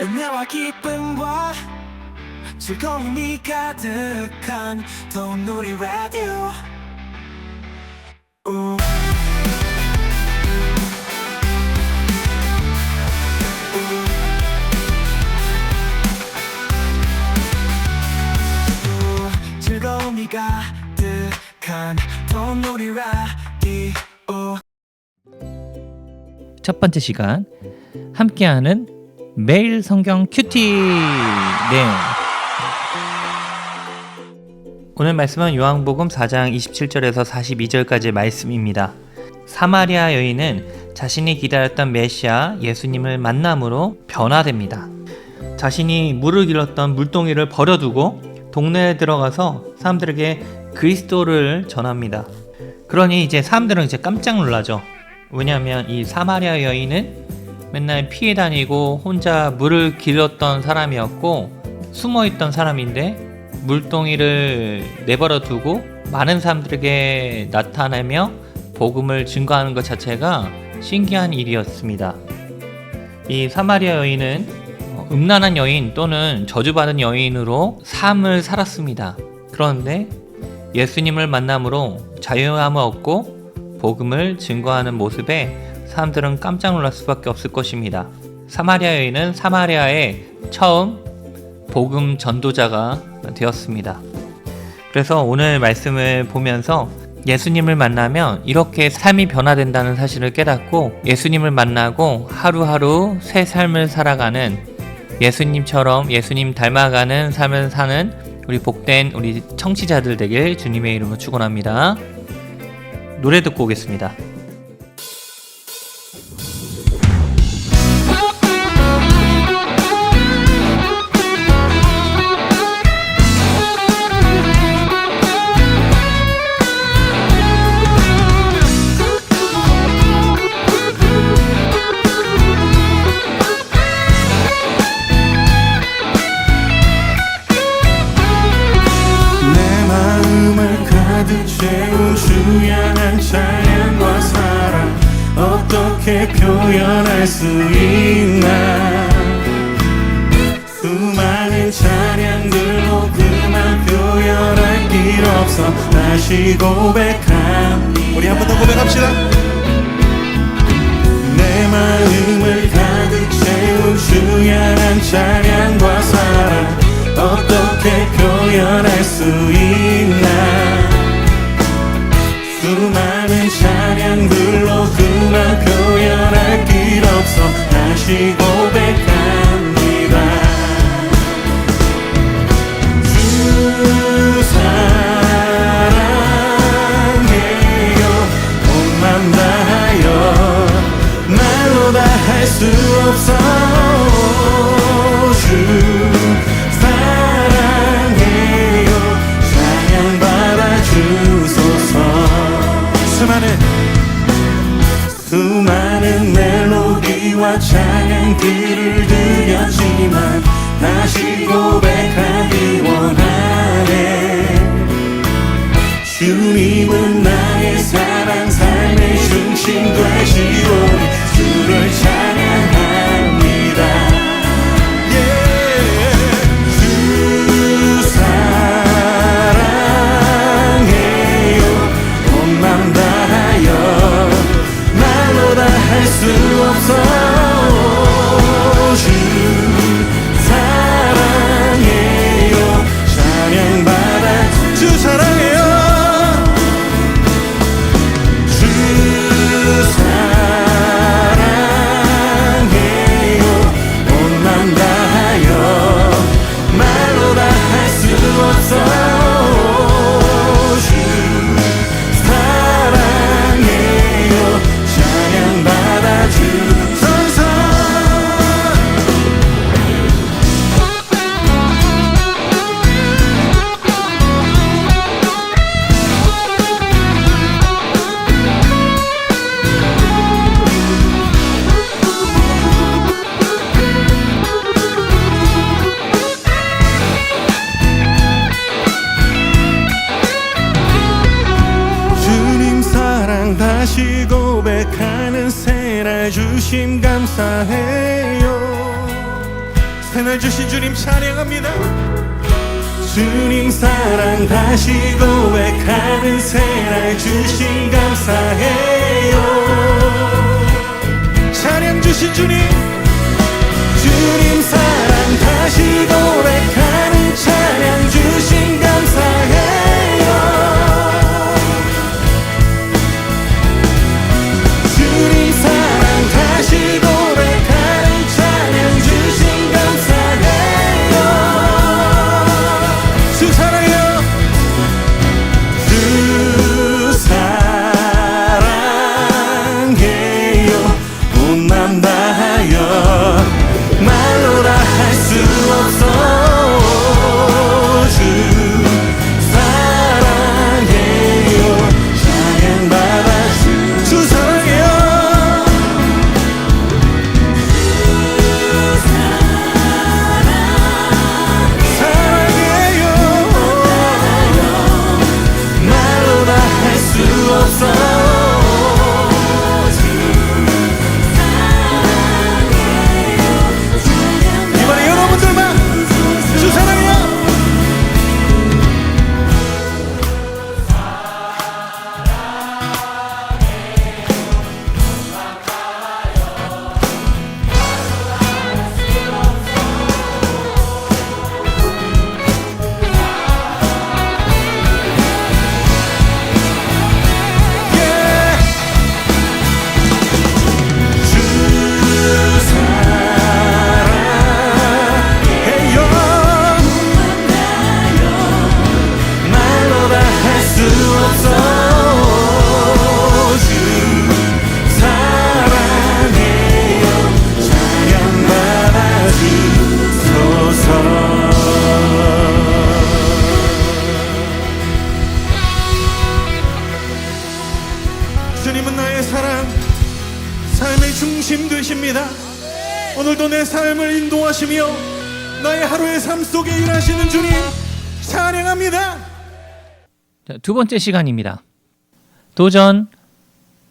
은혜와 기쁨과 즐거움이 가득한 돈누리 라디오. 즐거움이 가득한 돈누리 라디오. 첫 번째 시간 함께하는 매일 성경 큐티. 네. 오늘 말씀은 요한복음 4장 27절에서 42절까지의 말씀입니다. 사마리아 여인은 자신이 기다렸던 메시아 예수님을 만남으로 변화됩니다. 자신이 물을 길렀던 물동이를 버려두고 동네에 들어가서 사람들에게 그리스도를 전합니다. 그러니 이제 사람들은 깜짝 놀라죠. 왜냐하면 이 사마리아 여인은 맨날 피해 다니고 혼자 물을 길렀던 사람이었고 숨어있던 사람인데 물동이를 내버려 두고 많은 사람들에게 나타내며 복음을 증거하는 것 자체가 신기한 일이었습니다. 이 사마리아 여인은 음란한 여인 또는 저주받은 여인으로 삶을 살았습니다. 그런데 예수님을 만남으로 자유함을 얻고 복음을 증거하는 모습에 사람들은 깜짝 놀랄 수밖에 없을 것입니다. 사마리아 여인은 사마리아의 처음 복음 전도자가 되었습니다. 그래서 오늘 말씀을 보면서 예수님을 만나면 이렇게 삶이 변화된다는 사실을 깨닫고 예수님을 만나고 하루하루 새 삶을 살아가는 예수님처럼 예수님 닮아가는 삶을 사는 우리 복된 우리 청취자들 되길 주님의 이름으로 축원합니다. 노래 듣고 오겠습니다. 채운 주 향한 찬양과 사랑 어떻게 표현할 수 있나. 수많은 찬양들로 그만 표현할 길 없어 다시 고백합니다. 우리 한 번 더 고백합시다. 내 마음을 가득 채운 주 향한 찬양과 사랑 어떻게 표현할 수 있나. 수많은 찬양들로 그만 표현할 길 없어 다시 고백합니다. 주 사랑해요. 온맘 다하여 말로 다 할 수 없어. 주 사랑해요. 찬양받아 주소서. 수많은 멜로디와 찬양들을 드렸지만 다시 고백하기 원하네. 주님은 나의 사랑 삶의 중심 되시오니 주를 찬양합니다. 주 사랑해요. 온맘 다하여 말로 다 할 수 없어. 주 사랑해요. 찬양받아 주 사랑해요. 주 사랑해요. 온맘 다하여 말로 다 할 수 없어. 주 사랑해요. 찬양받아 주소서. 주님 사랑 다시 고백하는 새날 주심 감사해요. 새날 주신 주님 찬양합니다. 주님 사랑 다시 고백하는 새날 주신 감사해요. 찬양 주신 주님, 주님 사랑 다시 고백하는 찬양 주신 감사해요. 주님 사랑 다시 고백하는 찬양 주신 감사해요. 주 사랑해요. 주 사랑해요. 온 맘 다하여 말로 다 할 수 없어. 주 사랑해요. 찬양받아 주 사랑해요. 사랑해요. 말로 다 할 수 없어. 이번에 여러분들만 주 사랑해요. 주 사랑해요. 말로 다 할 수 없어. 주 사랑해요. 찬양받아 주소서. 주님은 나의 사랑, 삶의 중심 되십니다. 오늘도 내 삶을 인도하시며 나의 하루의 삶 속에 일하시는 주님 찬양합니다. 자, 두 번째 시간입니다. 도전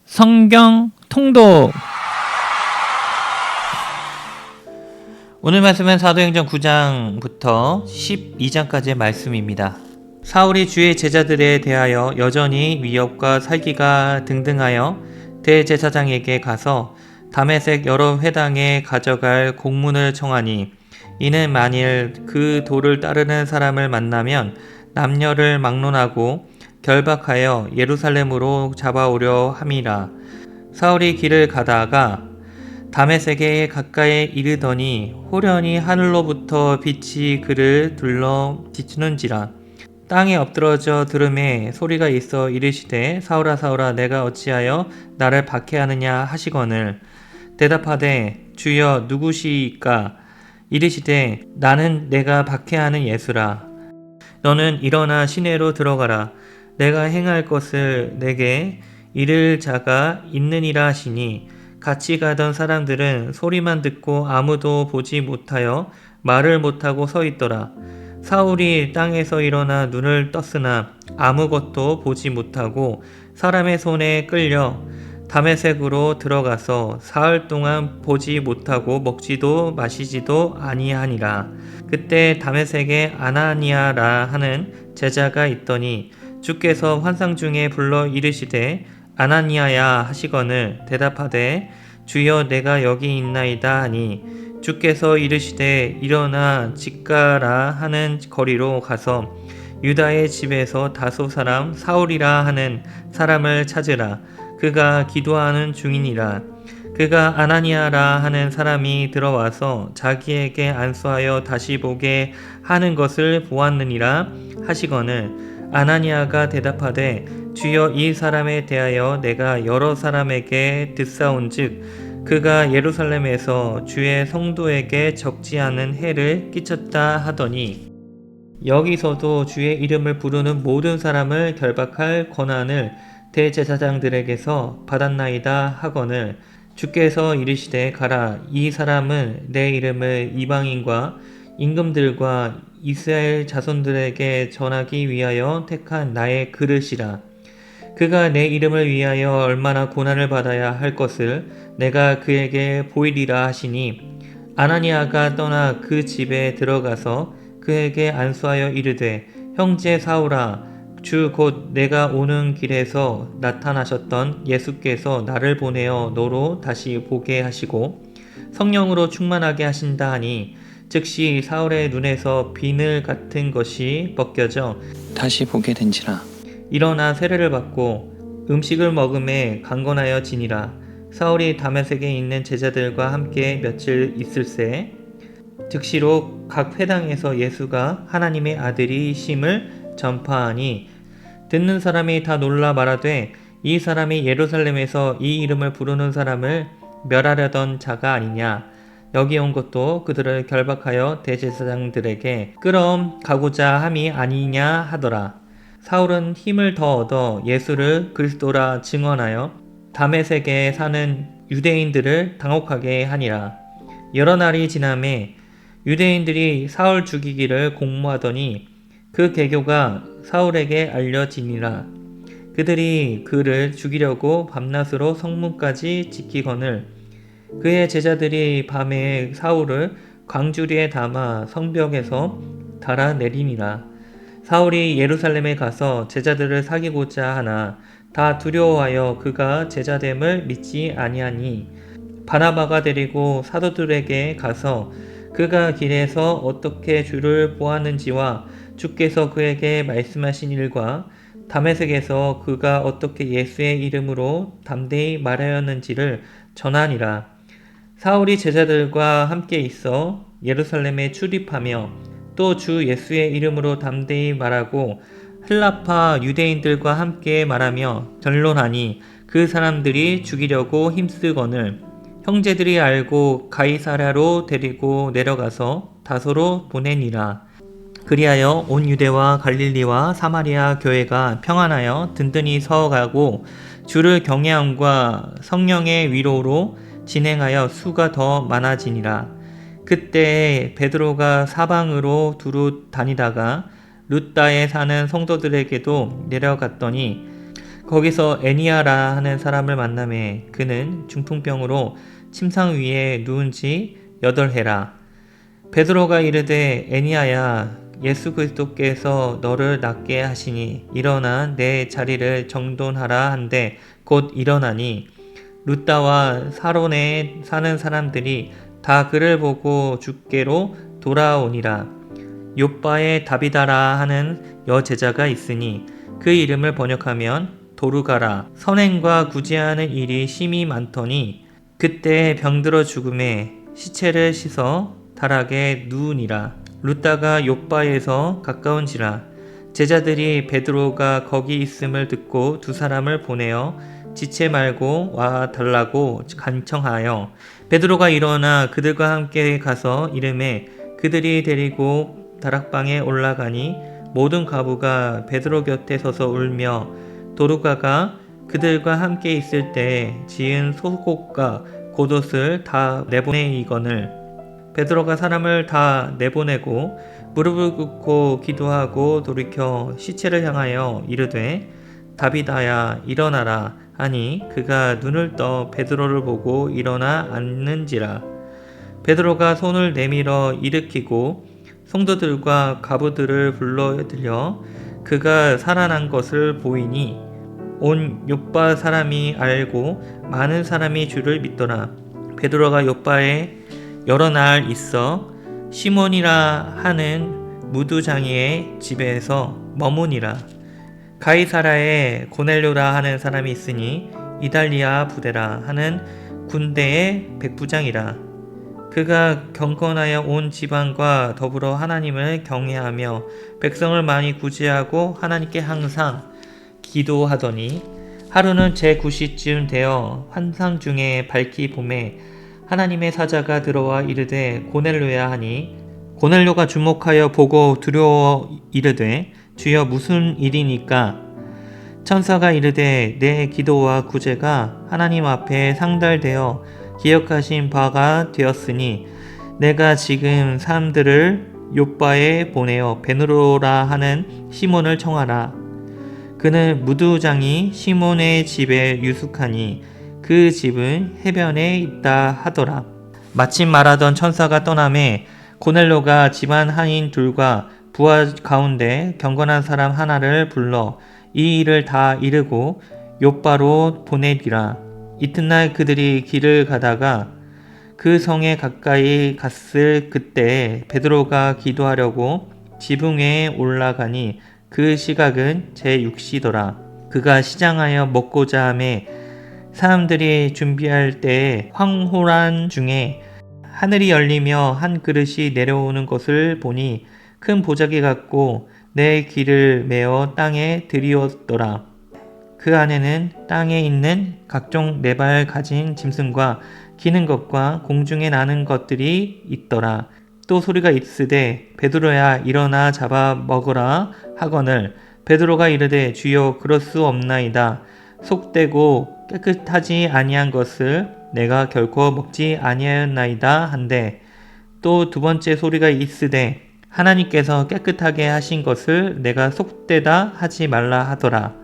성경 통독. 오늘 말씀은 사도행전 9장부터 12장까지의 말씀입니다. 사울이 주의 제자들에 대하여 여전히 위협과 살기가 등등하여 대제사장에게 가서 다메섹 여러 회당에 가져갈 공문을 청하니, 이는 만일 그 도를 따르는 사람을 만나면 남녀를 막론하고 결박하여 예루살렘으로 잡아오려 함이라. 사울이 길을 가다가 다메섹에 가까이 이르더니 호련히 하늘로부터 빛이 그를 둘러 비추는지라. 땅에 엎드러져 들음에 소리가 있어 이르시되 사울아 사울아 내가 어찌하여 나를 박해하느냐 하시거늘, 대답하되 주여 누구시이까? 이르시되 나는 내가 박해하는 예수라. 너는 일어나 시내로 들어가라. 내가 행할 것을 내게 이를 자가 있느니라 하시니, 같이 가던 사람들은 소리만 듣고 아무도 보지 못하여 말을 못하고 서 있더라. 사울이 땅에서 일어나 눈을 떴으나 아무것도 보지 못하고 사람의 손에 끌려 다메섹으로 들어가서 사흘 동안 보지 못하고 먹지도 마시지도 아니하니라. 그때 다메섹에 아나니아라 하는 제자가 있더니 주께서 환상 중에 불러 이르시되 아나니아야 하시거늘, 대답하되 주여 내가 여기 있나이다 하니, 주께서 이르시되 일어나 직가라 하는 거리로 가서 유다의 집에서 다소 사람 사울이라 하는 사람을 찾으라. 그가 기도하는 중이니라. 그가 아나니아라 하는 사람이 들어와서 자기에게 안수하여 다시 보게 하는 것을 보았느니라 하시거늘, 아나니아가 대답하되 주여 이 사람에 대하여 내가 여러 사람에게 듣사온즉 그가 예루살렘에서 주의 성도에게 적지 않은 해를 끼쳤다 하더니, 여기서도 주의 이름을 부르는 모든 사람을 결박할 권한을 대제사장들에게서 받았나이다 하거늘, 주께서 이르시되 가라. 이 사람은 내 이름을 이방인과 임금들과 이스라엘 자손들에게 전하기 위하여 택한 나의 그릇이라. 그가 내 이름을 위하여 얼마나 고난을 받아야 할 것을 내가 그에게 보이리라 하시니, 아나니아가 떠나 그 집에 들어가서 그에게 안수하여 이르되 형제 사울아 주 곧 내가 오는 길에서 나타나셨던 예수께서 나를 보내어 너로 다시 보게 하시고 성령으로 충만하게 하신다 하니 즉시 사울의 눈에서 비늘 같은 것이 벗겨져 다시 보게 된지라. 일어나 세례를 받고 음식을 먹음에 강건하여 지니라. 사울이 다메섹에 있는 제자들과 함께 며칠 있을새 즉시로 각 회당에서 예수가 하나님의 아들이심을 전파하니 듣는 사람이 다 놀라 말하되 이 사람이 예루살렘에서 이 이름을 부르는 사람을 멸하려던 자가 아니냐. 여기 온 것도 그들을 결박하여 대제사장들에게 끌어가고자 함이 아니냐 하더라. 사울은 힘을 더 얻어 예수를 그리스도라 증언하여 다메섹에 사는 유대인들을 당혹하게 하니라. 여러 날이 지나매 유대인들이 사울 죽이기를 공모하더니 그 계교가 사울에게 알려지니라. 그들이 그를 죽이려고 밤낮으로 성문까지 지키거늘 그의 제자들이 밤에 사울을 광주리에 담아 성벽에서 달아내리니라. 사울이 예루살렘에 가서 제자들을 사귀고자 하나 다 두려워하여 그가 제자됨을 믿지 아니하니 바나바가 데리고 사도들에게 가서 그가 길에서 어떻게 주를 보았는지와 주께서 그에게 말씀하신 일과 다메섹에서 그가 어떻게 예수의 이름으로 담대히 말하였는지를 전하니라. 사울이 제자들과 함께 있어 예루살렘에 출입하며 또 주 예수의 이름으로 담대히 말하고 헬라파 유대인들과 함께 말하며 변론하니 그 사람들이 죽이려고 힘쓰거늘 형제들이 알고 가이사랴로 데리고 내려가서 다소로 보내니라. 그리하여 온 유대와 갈릴리와 사마리아 교회가 평안하여 든든히 서가고 주를 경외함과 성령의 위로로 진행하여 수가 더 많아지니라. 그때 베드로가 사방으로 두루 다니다가 룻다에 사는 성도들에게도 내려갔더니 거기서 애니아라 하는 사람을 만나매 그는 중풍병으로 침상 위에 누운 지 8해라. 베드로가 이르되 애니아야 예수 그리스도께서 너를 낫게 하시니 일어나 내 자리를 정돈하라 한데 곧 일어나니 룻다와 사론에 사는 사람들이 다 그를 보고 주께로 돌아오니라. 욥바에 다비다라 하는 여제자가 있으니 그 이름을 번역하면 도르가라. 선행과 구제하는 일이 심히 많더니 그때 병들어 죽음에 시체를 씻어 다락에 누우니라. 룻다가 욥바에서 가까운지라. 제자들이 베드로가 거기 있음을 듣고 두 사람을 보내어 지체 말고 와 달라고 간청하여 베드로가 일어나 그들과 함께 가서 이르매 그들이 데리고 다락방에 올라가니 모든 과부가 베드로 곁에 서서 울며 도르가가 그들과 함께 있을 때 지은 속옷과 겉옷을 다 내보내이거늘 베드로가 사람을 다 내보내고 무릎을 꿇고 기도하고 돌이켜 시체를 향하여 이르되 다비다야 일어나라 하니 그가 눈을 떠 베드로를 보고 일어나 앉는지라. 베드로가 손을 내밀어 일으키고 성도들과 가부들을 불러들여 그가 살아난 것을 보이니 온 욥바 사람이 알고 많은 사람이 주를 믿더라. 베드로가 욥바에 여러 날 있어 시몬이라 하는 무두장이의 집에서 머무니라. 가이사라에 고넬료라 하는 사람이 있으니 이달리아 부대라 하는 군대의 백부장이라. 그가 경건하여 온 지방과 더불어 하나님을 경외하며 백성을 많이 구제하고 하나님께 항상 기도하더니 하루는 제9시쯤 되어 환상 중에 밝히 봄에 하나님의 사자가 들어와 이르되 고넬료야 하니 고넬료가 주목하여 보고 두려워 이르되 주여 무슨 일이니까? 천사가 이르되 내 기도와 구제가 하나님 앞에 상달되어 기억하신 바가 되었으니 내가 지금 사람들을 욥바에 보내어 베드로라 하는 시몬을 청하라. 그는 무두장이 시몬의 집에 유숙하니 그 집은 해변에 있다 하더라. 마침 말하던 천사가 떠나매 고넬료가 집안 하인 둘과 부하 가운데 경건한 사람 하나를 불러 이 일을 다 이르고 욥바로 보내리라. 이튿날 그들이 길을 가다가 그 성에 가까이 갔을 그때 베드로가 기도하려고 지붕에 올라가니 그 시각은 제6시더라. 그가 시장하여 먹고자 하매 사람들이 준비할 때에 황홀한 중에 하늘이 열리며 한 그릇이 내려오는 것을 보니 큰 보자기 같고 내 귀를 메어 땅에 들이었더라. 그 안에는 땅에 있는 각종 네 발 가진 짐승과 기는 것과 공중에 나는 것들이 있더라. 또 소리가 있으되 베드로야 일어나 잡아 먹으라 하거늘 베드로가 이르되 주여 그럴 수 없나이다. 속되고 깨끗하지 아니한 것을 내가 결코 먹지 아니하였나이다 한데 또 두 번째 소리가 있으되 하나님께서 깨끗하게 하신 것을 내가 속되다 하지 말라 하더라.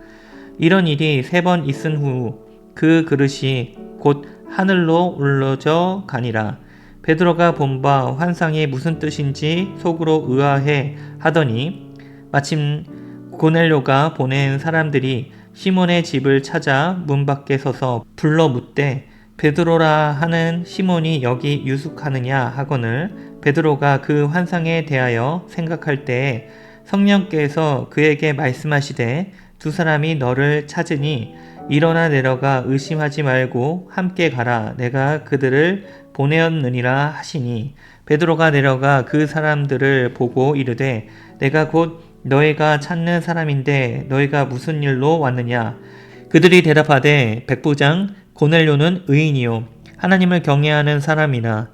이런 일이 3번 있은 후 그 그릇이 곧 하늘로 올라져 가니라. 베드로가 본 바 환상이 무슨 뜻인지 속으로 의아해 하더니 마침 고넬료가 보낸 사람들이 시몬의 집을 찾아 문 밖에 서서 불러 묻되 베드로라 하는 시몬이 여기 유숙하느냐 하거늘 베드로가 그 환상에 대하여 생각할 때에 성령께서 그에게 말씀하시되 두 사람이 너를 찾으니 일어나 내려가 의심하지 말고 함께 가라. 내가 그들을 보내었느니라 하시니 베드로가 내려가 그 사람들을 보고 이르되 내가 곧 너희가 찾는 사람인데 너희가 무슨 일로 왔느냐. 그들이 대답하되 백부장 고넬료는 의인이요 하나님을 경외하는 사람이나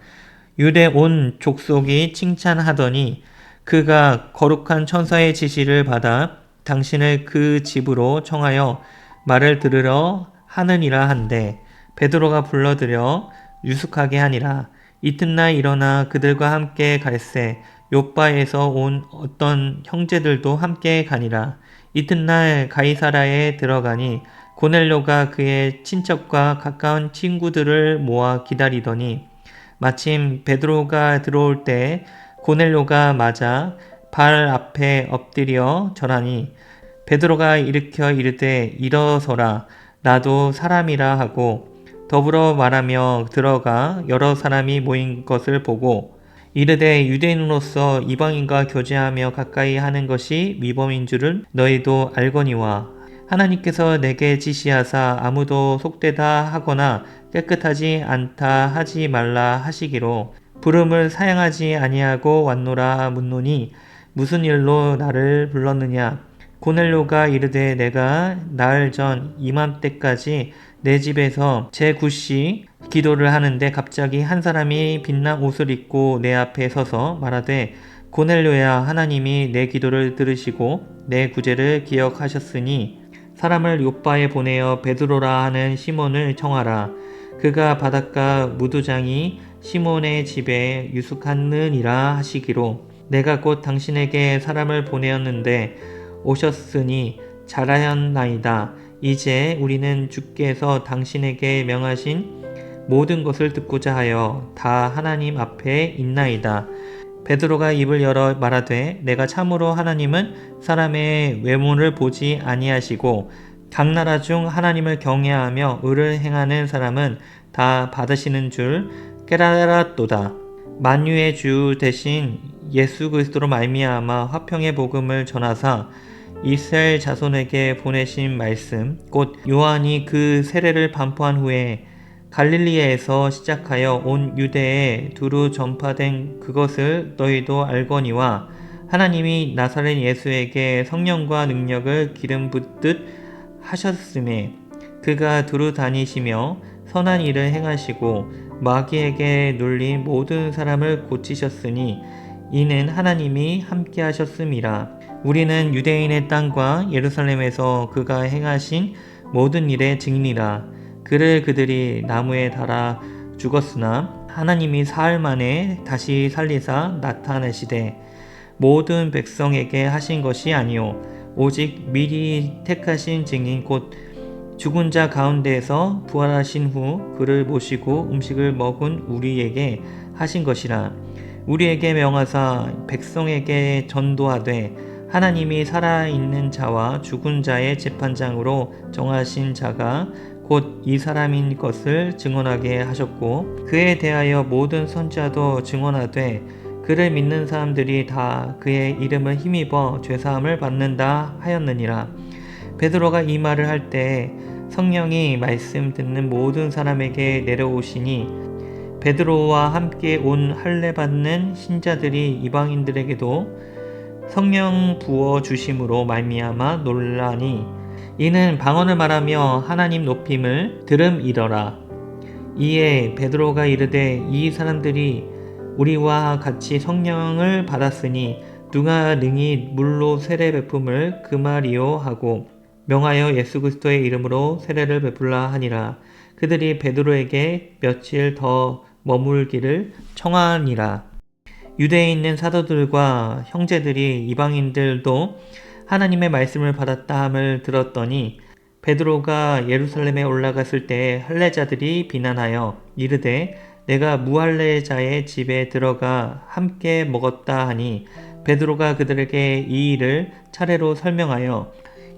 유대 온 족속이 칭찬하더니 그가 거룩한 천사의 지시를 받아 당신을 그 집으로 청하여 말을 들으러 하느니라 한데 베드로가 불러들여 유숙하게 하니라. 이튿날 일어나 그들과 함께 갈새 욥바에서 온 어떤 형제들도 함께 가니라. 이튿날 가이사라에 들어가니 고넬료가 그의 친척과 가까운 친구들을 모아 기다리더니 마침 베드로가 들어올 때 고넬료가 맞아 발 앞에 엎드려 절하니 베드로가 일으켜 이르되 일어서라 나도 사람이라 하고 더불어 말하며 들어가 여러 사람이 모인 것을 보고 이르되 유대인으로서 이방인과 교제하며 가까이 하는 것이 위법인 줄은 너희도 알거니와 하나님께서 내게 지시하사 아무도 속되다 하거나 깨끗하지 않다 하지 말라 하시기로 부름을 사양하지 아니하고 왔노라 묻노니 무슨 일로 나를 불렀느냐. 고넬료가 이르되 내가 나흘 전 이맘때까지 내 집에서 제9시 기도를 하는데 갑자기 한 사람이 빛난 옷을 입고 내 앞에 서서 말하되 고넬료야 하나님이 내 기도를 들으시고 내 구제를 기억하셨으니 사람을 욥바에 보내어 베드로라 하는 시몬을 청하라. 그가 바닷가 무두장이 시몬의 집에 유숙하느니라 하시기로 내가 곧 당신에게 사람을 보내었는데 오셨으니 잘하였나이다. 이제 우리는 주께서 당신에게 명하신 모든 것을 듣고자 하여 다 하나님 앞에 있나이다. 베드로가 입을 열어 말하되 내가 참으로 하나님은 사람의 외모를 보지 아니하시고 각 나라 중 하나님을 경외하며 의를 행하는 사람은 다 받으시는 줄 깨달았도다. 만유의 주 대신 예수 그리스도로 말미암아 화평의 복음을 전하사 이스라엘 자손에게 보내신 말씀 곧 요한이 그 세례를 반포한 후에 갈릴리에서 시작하여 온 유대에 두루 전파된 그것을 너희도 알거니와 하나님이 나사렛 예수에게 성령과 능력을 기름 붓듯 하셨음에 그가 두루 다니시며 선한 일을 행하시고 마귀에게 눌린 모든 사람을 고치셨으니 이는 하나님이 함께 하셨음이라. 우리는 유대인의 땅과 예루살렘에서 그가 행하신 모든 일의 증인이라. 그를 그들이 나무에 달아 죽었으나 하나님이 사흘 만에 다시 살리사 나타내시되 모든 백성에게 하신 것이 아니요 오직 미리 택하신 증인 곧 죽은 자 가운데에서 부활하신 후 그를 모시고 음식을 먹은 우리에게 하신 것이라. 우리에게 명하사 백성에게 전도하되 하나님이 살아있는 자와 죽은 자의 재판장으로 정하신 자가 곧 이 사람인 것을 증언하게 하셨고, 그에 대하여 모든 선지자도 증언하되 그를 믿는 사람들이 다 그의 이름을 힘입어 죄사함을 받는다 하였느니라. 베드로가 이 말을 할 때 성령이 말씀 듣는 모든 사람에게 내려오시니 베드로와 함께 온 할례 받는 신자들이 이방인들에게도 성령 부어 주심으로 말미암아 놀라니, 이는 방언을 말하며 하나님 높임을 들음이더라. 이에 베드로가 이르되 이 사람들이 우리와 같이 성령을 받았으니 누가 능히 물로 세례 베품을 금하리요 하고 명하여 예수 그리스도의 이름으로 세례를 베풀라 하니라. 그들이 베드로에게 며칠 더 머물기를 청하니라. 유대에 있는 사도들과 형제들이 이방인들도 하나님의 말씀을 받았다 함을 들었더니 베드로가 예루살렘에 올라갔을 때 할례자들이 비난하여 이르되 내가 무할례자의 집에 들어가 함께 먹었다 하니, 베드로가 그들에게 이 일을 차례로 설명하여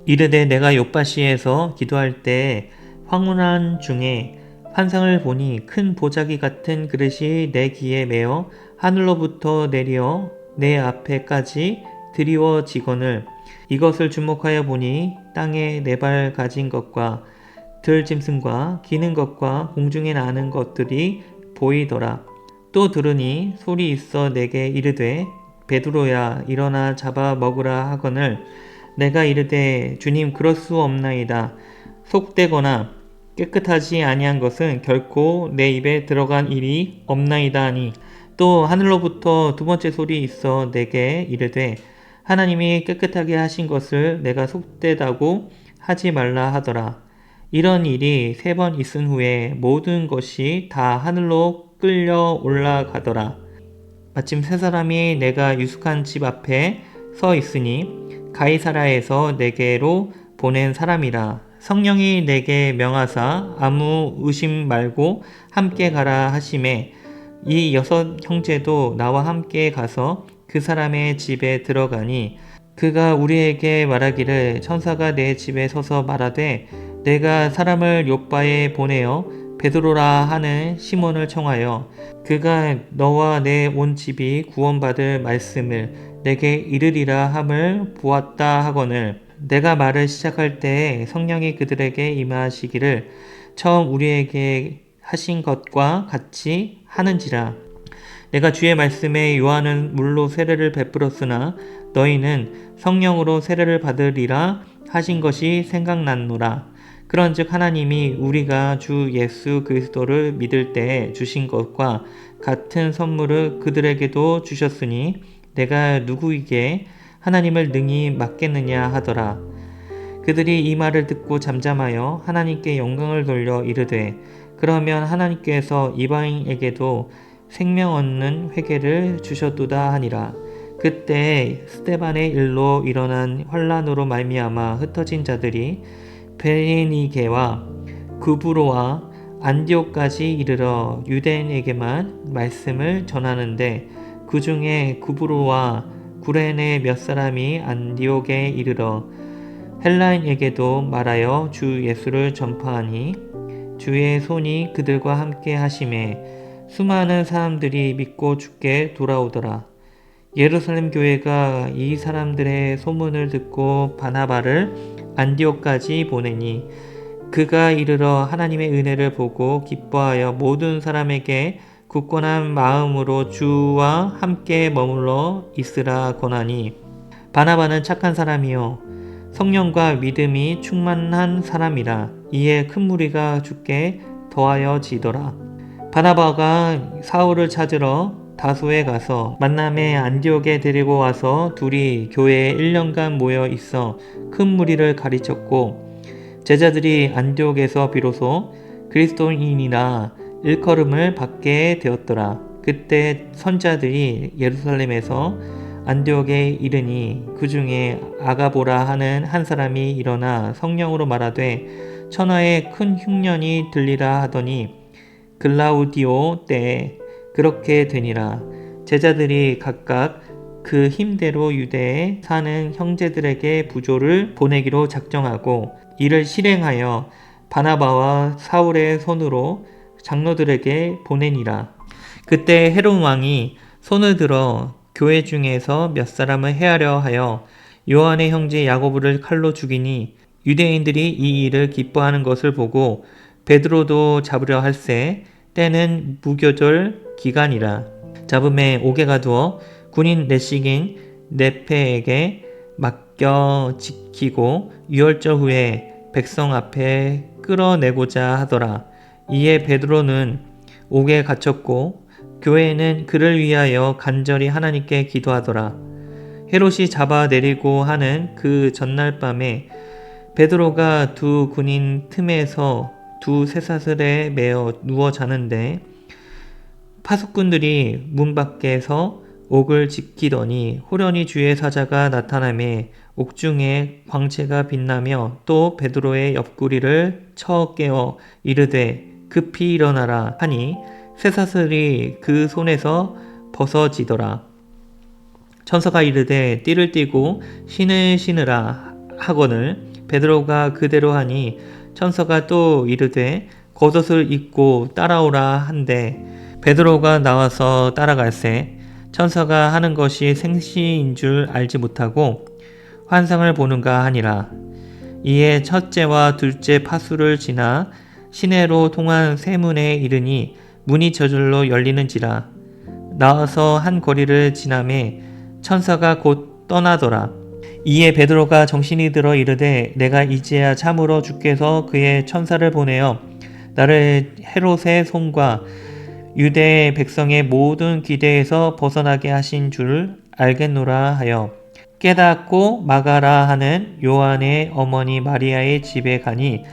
이르되 내가 요파시에서 기도할 때 황혼한 중에 환상을 보니 큰 보자기 같은 그릇이 내 귀에 매어 하늘로부터 내려 내 앞에까지 드리워지거늘, 이것을 주목하여 보니 땅에 네 발 가진 것과 들짐승과 기는 것과 공중에 나는 것들이 보이더라. 또 들으니 소리 있어 내게 이르되 베드로야 일어나 잡아 먹으라 하거늘, 내가 이르되 주님 그럴 수 없나이다. 속되거나 깨끗하지 아니한 것은 결코 내 입에 들어간 일이 없나이다 하니, 또 하늘로부터 두 번째 소리 있어 내게 이르되 하나님이 깨끗하게 하신 것을 내가 속되다고 하지 말라 하더라. 이런 일이 3번 있은 후에 모든 것이 다 하늘로 끌려 올라가더라. 마침 3사람이 내가 유숙한 집 앞에 서 있으니 가이사라에서 내게로 보낸 사람이라. 성령이 내게 명하사 아무 의심 말고 함께 가라 하심에 이 6 형제도 나와 함께 가서 그 사람의 집에 들어가니, 그가 우리에게 말하기를 천사가 내 집에 서서 말하되 내가 사람을 요빠에 보내어 베드로라 하는 시몬을 청하여 그가 너와 내 온 집이 구원받을 말씀을 내게 이르리라 함을 보았다 하거늘, 내가 말을 시작할 때에 성령이 그들에게 임하시기를 처음 우리에게 하신 것과 같이 하는지라. 내가 주의 말씀에 요한은 물로 세례를 베풀었으나 너희는 성령으로 세례를 받으리라 하신 것이 생각났노라. 그런즉 하나님이 우리가 주 예수 그리스도를 믿을 때에 주신 것과 같은 선물을 그들에게도 주셨으니 내가 누구에게 하나님을 능히 맡겠느냐 하더라. 그들이 이 말을 듣고 잠잠하여 하나님께 영광을 돌려 이르되 그러면 하나님께서 이방인에게도 생명 얻는 회개를 주셨도다 하니라. 그때 스데반의 일로 일어난 환란으로 말미암아 흩어진 자들이 베니게와 구브로와 안디옥까지 이르러 유대인에게만 말씀을 전하는데, 그 중에 구브로와 구레네 몇 사람이 안디옥에 이르러 헬라인에게도 말하여 주 예수를 전파하니, 주의 손이 그들과 함께 하심에 수많은 사람들이 믿고 주께 돌아오더라. 예루살렘 교회가 이 사람들의 소문을 듣고 바나바를 안디옥까지 보내니, 그가 이르러 하나님의 은혜를 보고 기뻐하여 모든 사람에게 굳건한 마음으로 주와 함께 머물러 있으라 권하니, 바나바는 착한 사람이요 성령과 믿음이 충만한 사람이라. 이에 큰 무리가 주께 더하여지더라. 바나바가 사울을 찾으러 다소에 가서 만남에 안디옥에 데리고 와서 둘이 교회에 1년간 모여 있어 큰 무리를 가르쳤고, 제자들이 안디옥에서 비로소 그리스도인이라 일컬음을 받게 되었더라. 그때 선자들이 예루살렘에서 안디옥에 이르니 그 중에 아가보라 하는 한 사람이 일어나 성령으로 말하되 천하에 큰 흉년이 들리라 하더니 글라우디오 때에 그렇게 되니라. 제자들이 각각 그 힘대로 유대에 사는 형제들에게 부조를 보내기로 작정하고 이를 실행하여 바나바와 사울의 손으로 장로들에게 보내니라. 그때 헤롯 왕이 손을 들어 교회 중에서 몇 사람을 해하려 하여 요한의 형제 야고보를 칼로 죽이니 유대인들이 이 일을 기뻐하는 것을 보고 베드로도 잡으려 할세 때는 무교절 기간이라. 잡음에 옥에 가두어 군인 내식인 네페에게 맡겨 지키고 유월절 후에 백성 앞에 끌어내고자 하더라. 이에 베드로는 옥에 갇혔고 교회는 그를 위하여 간절히 하나님께 기도하더라. 헤롯이 잡아내리고 하는 그 전날 밤에 베드로가 두 군인 틈에서 두 쇠사슬에 매어 누워 자는데 파수꾼들이 문 밖에서 옥을 지키더니 호련히 주의 사자가 나타나매 옥중에 광채가 빛나며 또 베드로의 옆구리를 쳐 깨어 이르되 급히 일어나라 하니 쇠사슬이 그 손에서 벗어지더라. 천사가 이르되 띠를 띠고 신을 신으라 하거늘 베드로가 그대로 하니 천사가 또 이르되 겉옷을 입고 따라오라 한데 베드로가 나와서 따라갈새 천사가 하는 것이 생시인 줄 알지 못하고 환상을 보는가 하니라. 이에 첫째와 둘째 파수를 지나 시내로 통한 세문에 이르니 문이 저절로 열리는지라. 나와서 한 거리를 지나매 천사가 곧 떠나더라. 이에 베드로가 정신이 들어 이르되 내가 이제야 참으로 주께서 그의 천사를 보내어 나를 헤롯의 손과 유대 백성의 모든 기대에서 벗어나게 하신 줄 알겠노라 하여 깨닫고 마가라 하는 요한의 어머니 마리아의 집에 가니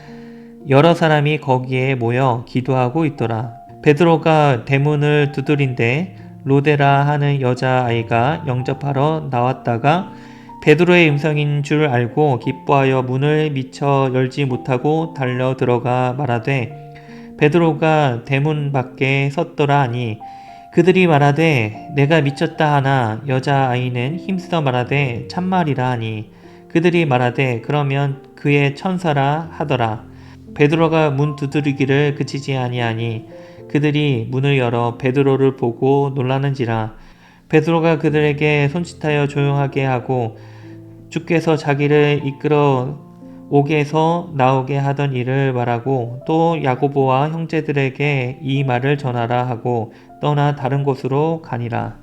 여러 사람이 거기에 모여 기도하고 있더라. 베드로가 대문을 두드린데 로데라 하는 여자아이가 영접하러 나왔다가 베드로의 음성인 줄 알고 기뻐하여 문을 미처 열지 못하고 달려 들어가 말하되 베드로가 대문 밖에 섰더라 하니 그들이 말하되 내가 미쳤다 하나 여자아이는 힘쓰어 말하되 참말이라 하니 그들이 말하되 그러면 그의 천사라 하더라. 베드로가 문 두드리기를 그치지 아니하니 그들이 문을 열어 베드로를 보고 놀라는지라. 베드로가 그들에게 손짓하여 조용하게 하고 주께서 자기를 이끌어 옥에서 나오게 하던 일을 말하고 또 야고보와 형제들에게 이 말을 전하라 하고 떠나 다른 곳으로 가니라.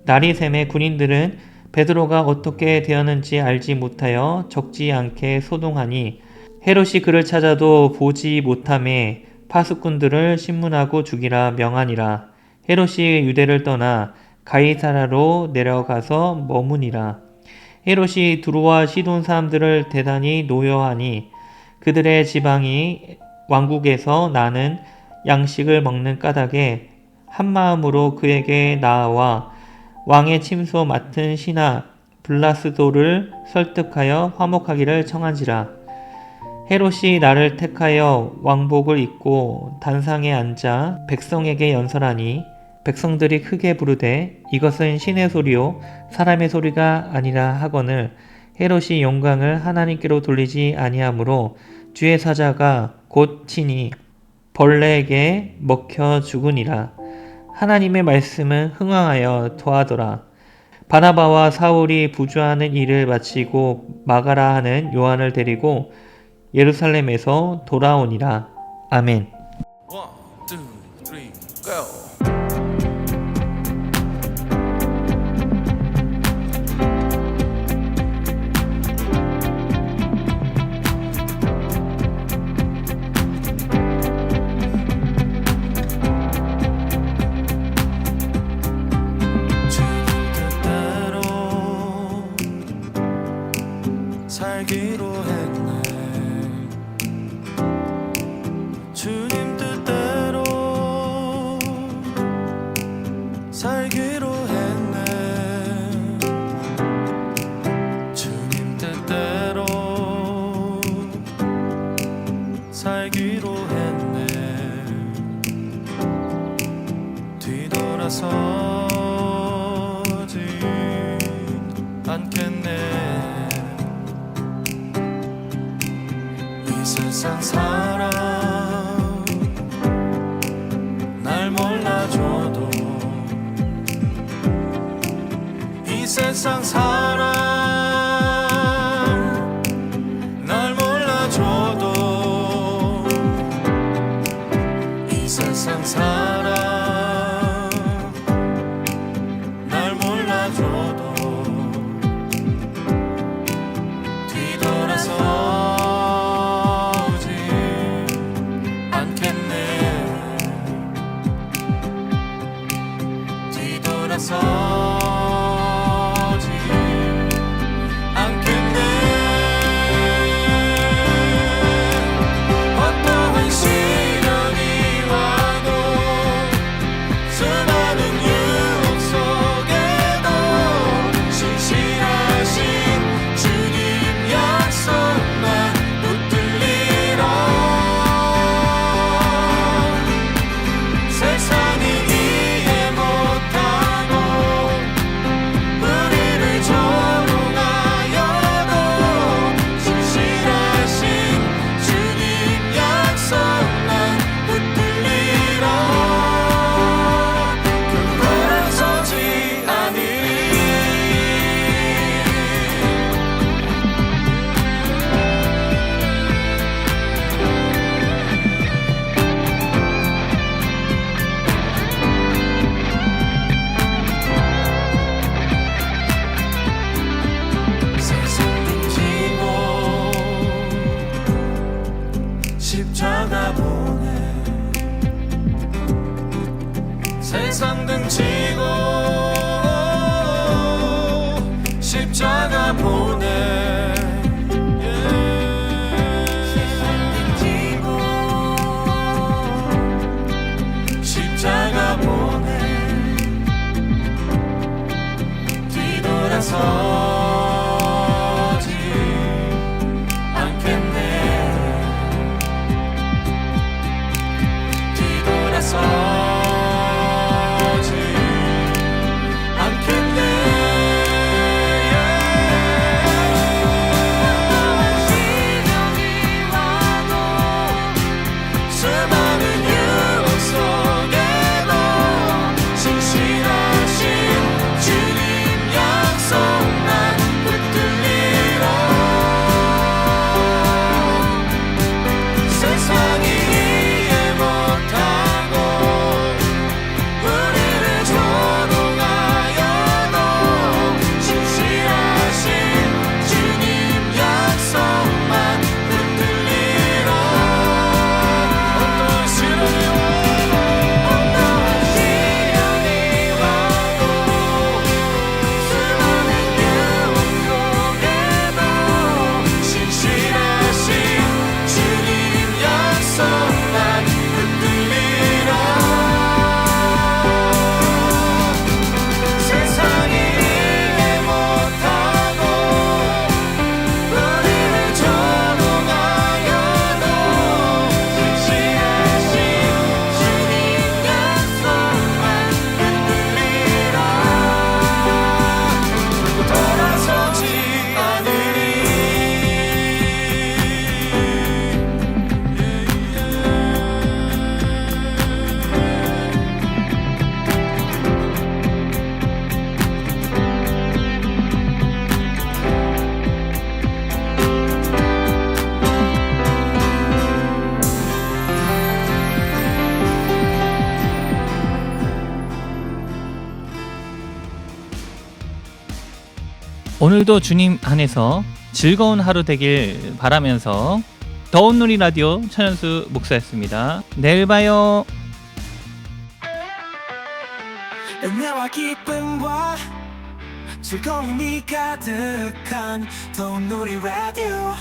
날이 새매 군인들은 베드로가 어떻게 되었는지 알지 못하여 적지 않게 소동하니 헤롯이 그를 찾아도 보지 못하매 파수꾼들을 신문하고 죽이라 명하니라. 헤롯이 유대를 떠나 가이사라로 내려가서 머무니라. 헤롯이 두로와 시돈 사람들을 대단히 노여하니 그들의 지방이 왕국에서 나는 양식을 먹는 까닭에 한마음으로 그에게 나아와 왕의 침소 맡은 신하 블라스도를 설득하여 화목하기를 청한지라. 헤롯이 나를 택하여 왕복을 입고 단상에 앉아 백성에게 연설하니 백성들이 크게 부르되 이것은 신의 소리요 사람의 소리가 아니라 하거늘 헤롯이 영광을 하나님께로 돌리지 아니하므로 주의 사자가 곧 친히 벌레에게 먹혀 죽으니라. 하나님의 말씀은 흥왕하여 더하더라. 바나바와 사울이 부주하는 일을 마치고 마가라 하는 요한을 데리고 예루살렘에서 돌아오니라. 아멘. 1, 2, 3, go. 살기로 했네. 주님 뜻대로 살기로 했네. 세상 사람 날 몰라줘도 이 세상 사람 날 몰라줘도 뒤돌아서지 않겠네 뒤돌아서지 않겠네 어떠한 시련이 와도 수많은 유혹 속에도 신실하신 주님 약속만 붙들리라 세상이 이해 못하고 우리를 조롱하여도 신실하신 주님 약속만 붙들리라 돌아서지 않으리 세상 등지고 십자가 보내 세상 등지고 십자가 보내 십자가 보내 뒤돌아서지 않겠네 뒤돌아서지 않겠네 시련이 와도 수많은 유혹 속에도 신실하신 주님 약속만 붙들리라 세상이 이해 못하고 우리를 조롱하여도 신실하신 주님 약속만 붙들리라 어떠한 시련이 와도 수많은 유혹 속에도 신실하신 주님 약속만 붙들리라 세상이 이해 못하고 우리를 조롱하여도 신실하신 주님 약속만 붙들리라 돌아서지 않으리 오늘도 주님 안에서 즐거운 하루 되길 바라면서 더운 누리 라디오 천연수 목사였습니다. 내일 봐요. 은혜와 기쁨과 즐거움이 가득한 더운 우리 라디오